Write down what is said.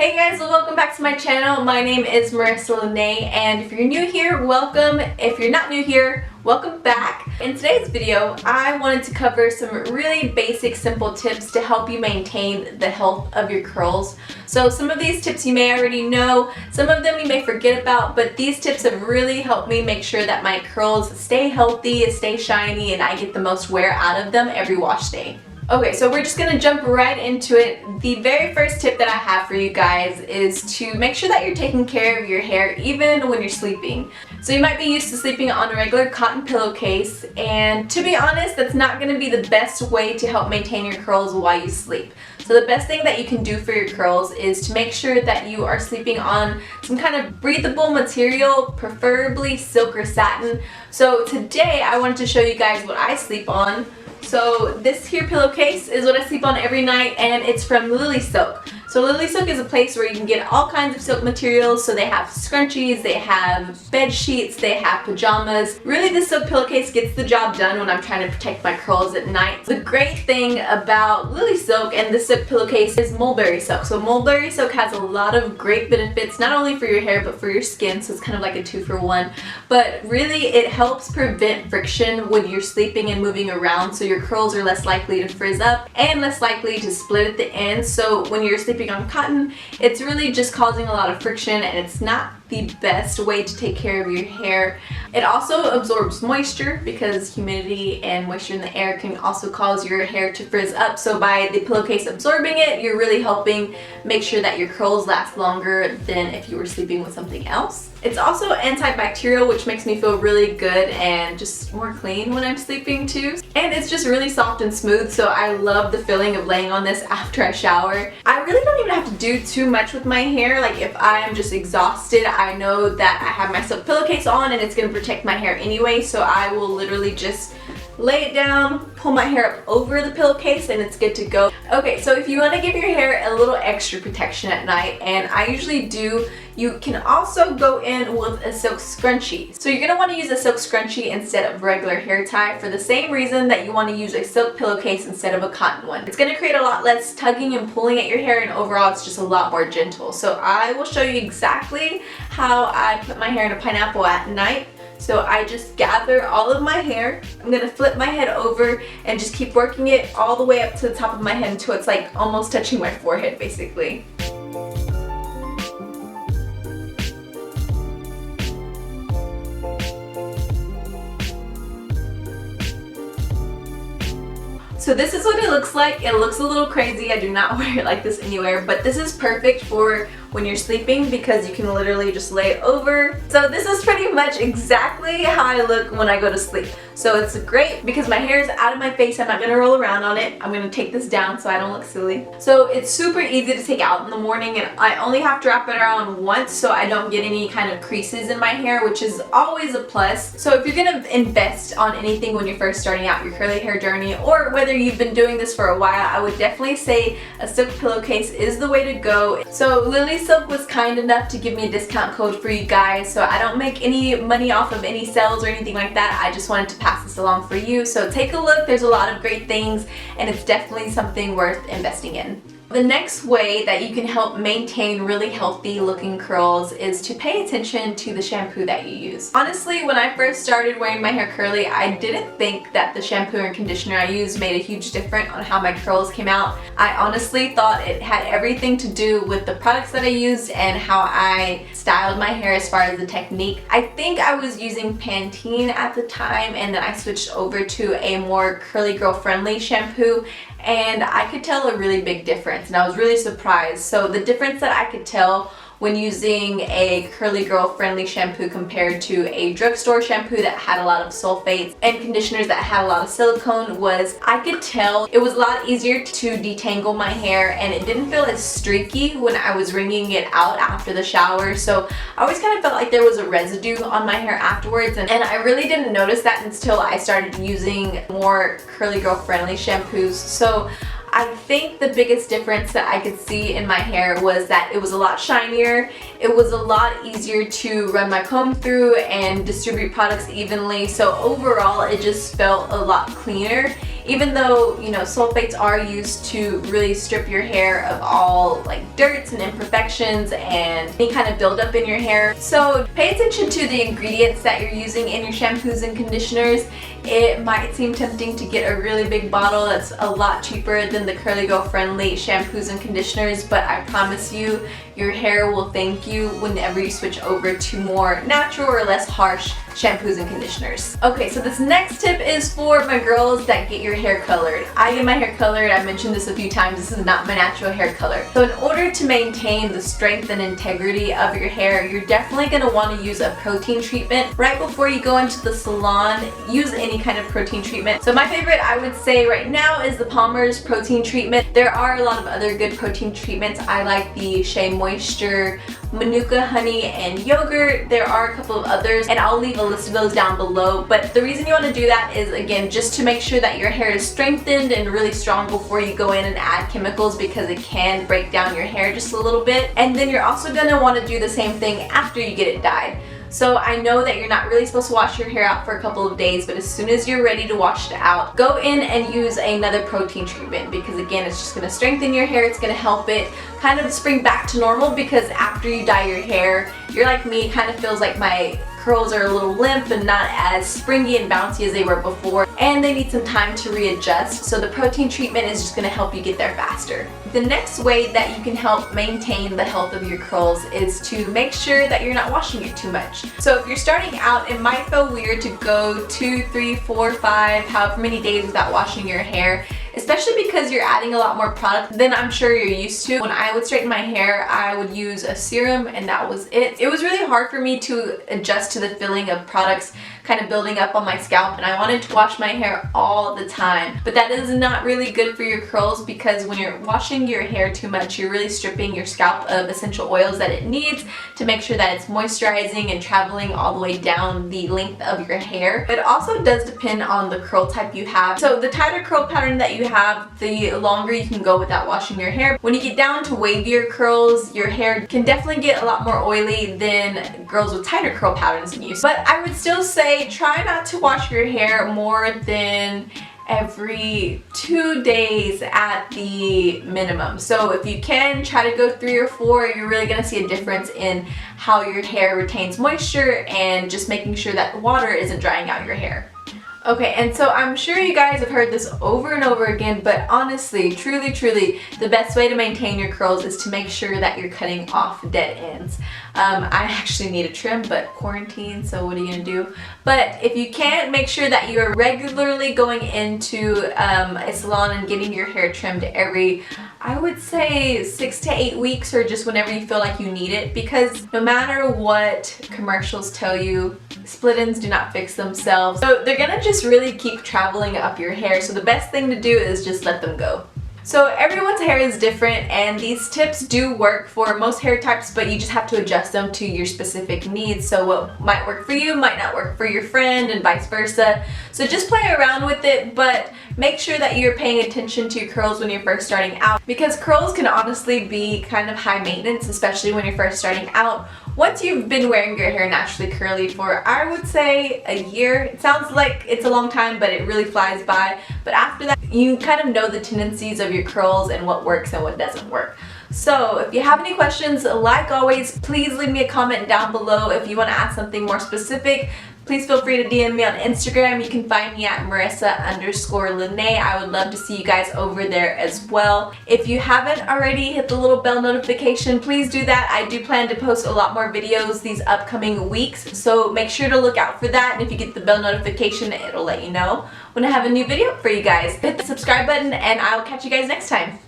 Hey guys, welcome back to my channel. My name is Marissa Lene, and if you're new here, welcome. If you're not new here, welcome back. In today's video, I wanted to cover some really basic, simple tips to help you maintain the health of your curls. So some of these tips you may already know, some of them you may forget about, but these tips have really helped me make sure that my curls stay healthy, stay shiny, and I get the most wear out of them every wash day. Okay, so we're just gonna jump right into it. The very first tip that I have for you guys is to make sure that you're taking care of your hair even when you're sleeping. So you might be used to sleeping on a regular cotton pillowcase, and to be honest, that's not gonna be the best way to help maintain your curls while you sleep. So the best thing that you can do for your curls is to make sure that you are sleeping on some kind of breathable material, preferably silk or satin. So today I wanted to show you guys what I sleep on. So this here pillowcase is what I sleep on every night, and it's from Lily Silk. So Lily Silk is a place where you can get all kinds of silk materials. So they have scrunchies, they have bed sheets, they have pajamas. Really, this silk pillowcase gets the job done when I'm trying to protect my curls at night. The great thing about Lily Silk and the silk pillowcase is mulberry silk. So mulberry silk has a lot of great benefits, not only for your hair but for your skin. So it's kind of like a 2-for-1. But really, it helps prevent friction when you're sleeping and moving around. So your curls are less likely to frizz up and less likely to split at the ends. So when you're sleeping on cotton, it's really just causing a lot of friction, and it's not the best way to take care of your hair. It also absorbs moisture because humidity and moisture in the air can also cause your hair to frizz up. So by the pillowcase absorbing it, you're really helping make sure that your curls last longer than if you were sleeping with something else. It's also antibacterial, which makes me feel really good and just more clean when I'm sleeping too. And it's just really soft and smooth, so I love the feeling of laying on this after I shower. I really don't even have to do too much with my hair. Like if I'm just exhausted, I know that I have my silk pillowcase on and it's going to protect my hair anyway, so I will literally just lay it down, pull my hair up over the pillowcase, and it's good to go. Okay, so if you want to give your hair a little extra protection at night, and I usually do, you can also go in with a silk scrunchie. So you're going to want to use a silk scrunchie instead of regular hair tie for the same reason that you want to use a silk pillowcase instead of a cotton one. It's going to create a lot less tugging and pulling at your hair, and overall it's just a lot more gentle. So I will show you exactly how I put my hair in a pineapple at night. So I just gather all of my hair, I'm going to flip my head over and just keep working it all the way up to the top of my head until it's like almost touching my forehead basically. So this is what it looks like. It looks a little crazy. I do not wear it like this anywhere, but this is perfect for when you're sleeping because you can literally just lay it over. So this is pretty much exactly how I look when I go to sleep. So it's great because my hair is out of my face. I'm not going to roll around on it. I'm going to take this down so I don't look silly. So it's super easy to take out in the morning, and I only have to wrap it around once so I don't get any kind of creases in my hair, which is always a plus. So if you're going to invest on anything when you're first starting out your curly hair journey, or whether you've been doing this for a while, I would definitely say a silk pillowcase is the way to go. So Lily Silk was kind enough to give me a discount code for you guys, so I don't make any money off of any sales or anything like that. I just wanted to pass this along for you. So take a look. There's a lot of great things, and it's definitely something worth investing in. The next way that you can help maintain really healthy looking curls is to pay attention to the shampoo that you use. Honestly, when I first started wearing my hair curly, I didn't think that the shampoo and conditioner I used made a huge difference on how my curls came out. I honestly thought it had everything to do with the products that I used and how I styled my hair as far as the technique. I think I was using Pantene at the time, and then I switched over to a more curly girl friendly shampoo, and I could tell a really big difference, and I was really surprised. So the difference that I could tell when using a curly girl friendly shampoo compared to a drugstore shampoo that had a lot of sulfates and conditioners that had a lot of silicone was I could tell it was a lot easier to detangle my hair, and it didn't feel as streaky when I was wringing it out after the shower. So I always kind of felt like there was a residue on my hair afterwards, and I really didn't notice that until I started using more curly girl friendly shampoos. So I think the biggest difference that I could see in my hair was that it was a lot shinier, it was a lot easier to run my comb through and distribute products evenly, so overall it just felt a lot cleaner. even though, you know, sulfates are used to really strip your hair of all like dirts and imperfections and any kind of buildup in your hair. So pay attention to the ingredients that you're using in your shampoos and conditioners. It might seem tempting to get a really big bottle that's a lot cheaper than the Curly Girl friendly shampoos and conditioners, but I promise you, your hair will thank you whenever you switch over to more natural or less harsh shampoos and conditioners. Okay, so this next tip is for my girls that get your hair colored. I get my hair colored, I mentioned this a few times, this is not my natural hair color. So in order to maintain the strength and integrity of your hair, you're definitely going to want to use a protein treatment. Right before you go into the salon, use any kind of protein treatment. So my favorite, I would say right now, is the Palmer's protein treatment. There are a lot of other good protein treatments. I like the Shea Moisture, Manuka honey, and yogurt. There are a couple of others, and I'll leave a list of those down below. But the reason you want to do that is, again, just to make sure that your hair is strengthened and really strong before you go in and add chemicals, because it can break down your hair just a little bit. And then you're also going to want to do the same thing after you get it dyed. So I know that you're not really supposed to wash your hair out for a couple of days, but as soon as you're ready to wash it out, go in and use another protein treatment, because again, it's just going to strengthen your hair. It's going to help it kind of spring back to normal, because after you dye your hair, you're like me, it kind of feels like my curls are a little limp and not as springy and bouncy as they were before, and they need some time to readjust. So the protein treatment is just going to help you get there faster. The next way that you can help maintain the health of your curls is to make sure that you're not washing it too much. So if you're starting out, it might feel weird to go 2, 3, 4, 5, however many days without washing your hair, especially because you're adding a lot more product than I'm sure you're used to. When I would straighten my hair, I would use a serum and that was it. It was really hard for me to adjust to the feeling of products kind of building up on my scalp, and I wanted to wash my hair all the time. But that is not really good for your curls, because when you're washing your hair too much, you're really stripping your scalp of essential oils that it needs to make sure that it's moisturizing and traveling all the way down the length of your hair. It also does depend on the curl type you have. So the tighter curl pattern that you have, the longer you can go without washing your hair. When you get down to wavier curls, your hair can definitely get a lot more oily than girls with tighter curl patterns than you. But I would still say try not to wash your hair more than every 2 days at the minimum. So if you can, try to go 3 or 4. You're really going to see a difference in how your hair retains moisture and just making sure that the water isn't drying out your hair. Okay, and so I'm sure you guys have heard this over and over again, but honestly, truly, the best way to maintain your curls is to make sure that you're cutting off dead ends. I actually need a trim, but quarantine, so what are you gonna do? But if you can't, make sure that you're regularly going into a salon and getting your hair trimmed every, I would say, 6 to 8 weeks, or just whenever you feel like you need it, because no matter what commercials tell you, split ends do not fix themselves. So they're gonna just really keep traveling up your hair. So the best thing to do is just let them go. So everyone's hair is different, and these tips do work for most hair types, but you just have to adjust them to your specific needs. So what might work for you might not work for your friend, and vice versa. So just play around with it, but make sure that you're paying attention to your curls when you're first starting out, because curls can honestly be kind of high maintenance, especially when you're first starting out. Once you've been wearing your hair naturally curly for, I would say, a year, it sounds like it's a long time, but it really flies by. But after that, you kind of know the tendencies of your curls and what works and what doesn't work. So if you have any questions, like always, please leave me a comment down below. If you want to ask something more specific, please feel free to DM me on Instagram. You can find me at Marissa_Lene. I would love to see you guys over there as well. If you haven't already hit the little bell notification, please do that. I do plan to post a lot more videos these upcoming weeks, so make sure to look out for that. And if you get the bell notification, it'll let you know when I have a new video for you guys. Hit the subscribe button, and I'll catch you guys next time.